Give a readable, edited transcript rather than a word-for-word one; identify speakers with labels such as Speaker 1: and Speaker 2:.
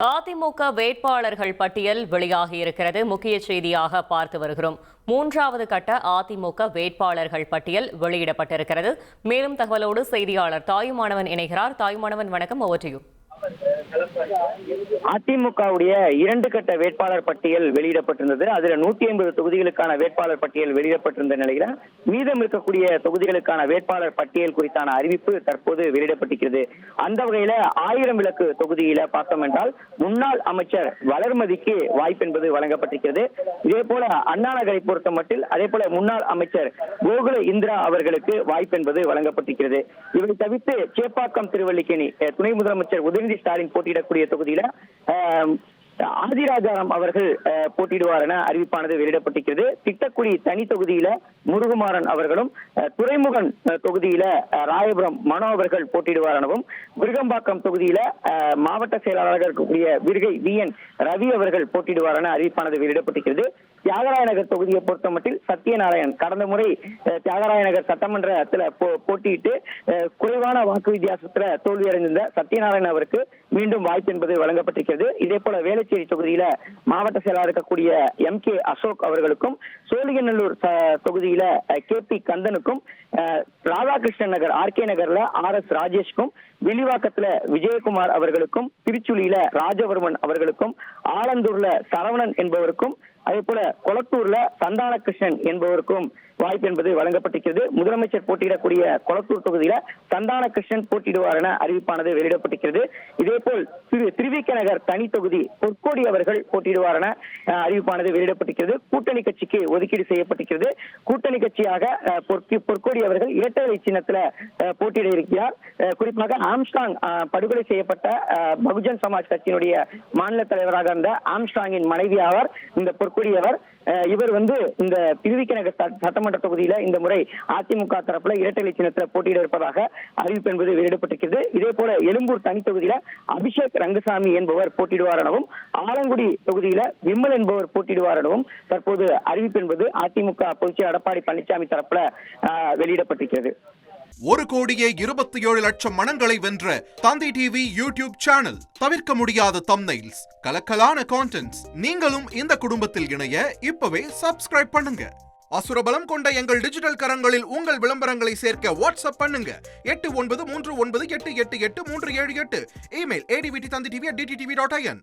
Speaker 1: அதிமுக வேட்பாளர்கள் பட்டியல் வெளியாகியிருக்கிறது. முக்கிய செய்தியாக பார்த்து வருகிறோம். 3வது கட்ட அதிமுக வேட்பாளர்கள் பட்டியல் வெளியிடப்பட்டிருக்கிறது. மேலும் தகவலோடு செய்தியாளர் தாயுமானவன் இணைகிறார். தாயுமானவன், வணக்கம். Over to you.
Speaker 2: அதிமுகவுடைய 2 கட்ட வேட்பாளர் பட்டியல் வெளியிடப்பட்டிருந்தது. அதுல 150 தொகுதிகளுக்கான வேட்பாளர் பட்டியல் வெளியிடப்பட்டிருந்த நிலையில மீதம் இருக்கக்கூடிய தொகுதிகளுக்கான வேட்பாளர் பட்டியல் குறித்தான அறிவிப்பு தற்போது வெளியிடப்பட்டிருக்கிறது. அந்த வகையில 1000 விளக்கு தொகுதியில பார்த்தோம் என்றால் முன்னாள் அமைச்சர் வளர்மதிக்கு வாய்ப்பு என்பது வழங்கப்பட்டிருக்கிறது. இதே போல அண்ணா நகரை பொறுத்த மட்டில் அதே போல முன்னாள் அமைச்சர் கோகுல இந்திரா அவர்களுக்கு வாய்ப்பு என்பது வழங்கப்பட்டிருக்கிறது. இவை தவிர்த்து சேப்பாக்கம் திருவல்லிக்கேணி துணை முதலமைச்சர் உதயநிதி ஸ்டாலின் போட்டியிடக்கூடிய தொகுதியில ஆதிராஜாராம் அவர்கள் போட்டியிடுவார் என அறிவிப்பானது வெளியிடப்பட்டிருக்கிறது. திட்டக்குடி தனி தொகுதியில முருகுமாறன் அவர்களும், துறைமுகன் தொகுதியில ராயபுரம் மனோ அவர்கள் போட்டியிடுவார் எனவும், விருகம்பாக்கம் தொகுதியில மாவட்ட செயலாளராக இருக்கக்கூடிய விருகை VN ரவி அவர்கள் போட்டியிடுவார் என அறிவிப்பானது வெளியிடப்பட்டிருக்கிறது. தியாகராய நகர் தொகுதியை பொறுத்த மட்டில் சத்யநாராயண் கடந்த முறை தியாகராய நகர் சட்டமன்றத்தில் போட்டியிட்டு குறைவான வாக்கு வித்தியாசத்துல தோல்வி அடைந்திருந்த சத்யநாராயண் அவருக்கு மீண்டும் வாய்ப்பு என்பது வழங்கப்பட்டிருக்கிறது. இதே போல வேளச்சேரி தொகுதியில மாவட்ட செயலாளர் இருக்கக்கூடிய MK அசோக் அவர்களுக்கும், சோழிங்கநல்லூர் தொகுதியில KP கந்தனுக்கும், ராதாகிருஷ்ணன் நகர் RK நகர்ல RS ராஜேஷ்கும், வில்லிவாக்கத்துல விஜயகுமார் அவர்களுக்கும், திருச்சுலியில ராஜவர்மன் அவர்களுக்கும், ஆலந்தூர்ல சரவணன் என்பவருக்கும், அதே போல கொளத்தூர்ல சந்தான கிருஷ்ணன் என்பவருக்கும் வாய்ப்பு என்பது வழங்கப்பட்டிருக்கிறது. முதலமைச்சர் போட்டியிடக்கூடிய கொளத்தூர் தொகுதியில சந்தான கிருஷ்ணன் போட்டியிடுவார் என அறிவிப்பானது வெளியிடப்பட்டிருக்கிறது. இதே போல் திருவிக நகர் தனி தொகுதி பொற்கோடி அவர்கள் போட்டியிடுவார் என அறிவிப்பானது வெளியிடப்பட்டிருக்கிறது. கூட்டணி கட்சிக்கு ஒதுக்கீடு செய்யப்பட்டிருக்கிறது. கூட்டணி கட்சியாக பொற்கோடி அவர்கள் இரட்டை சின்னத்துல போட்டியிட இருக்கிறார். குறிப்பாக ஆம்ஸ்ட்ராங் படுகொலை செய்யப்பட்ட பகுஜன் சமாஜ் கட்சியினுடைய மாநில தலைவராக இருந்த ஆம்ஸ்ட்ராங்கின் மனைவி ஆவார் இந்த பொற்கொடி அவர். இவர் இந்த திருவிக நகர் சட்டமன்ற தொகுதியில இந்த முறை அதிமுக தரப்புல இரட்டை சின்னத்துல போட்டியிட இருப்பதாக அறிவிப்பு என்பது வெளியிடப்பட்டிருக்கிறது. இதே போல எழும்பூர் தனி தொகுதியில அபிஷேக் ரங்கசாமி என்பவர் போட்டியிடுவார் எனவும், ஆலங்குடி தொகுதியில விமல் என்பவர் போட்டியிடுவார் எனவும் தற்போது அறிவிப்பு என்பது அதிமுக பொதுச்செயலாளர் எடப்பாடி பழனிசாமி தரப்புல வெளியிடப்பட்டிருக்கிறது.
Speaker 3: 1,27,00,000 மனங்களை வென்ற தந்தி டிவி யூடியூப் சேனல். தவிர்க்க முடியாத தம்ப்நெயில்ஸ், கலக்கலான கான்டென்ட்ஸ். நீங்களும் இந்த குடும்பத்தில் இணைய இப்பவே சப்ஸ்கிரைப் பண்ணுங்க. அசுரபலம் கொண்ட எங்கள் டிஜிட்டல் கரங்களில் உங்கள் விளம்பரங்களை சேர்க்க வாட்ஸ்அப் பண்ணுங்க. 8939888838. Email advttv@dttv.in.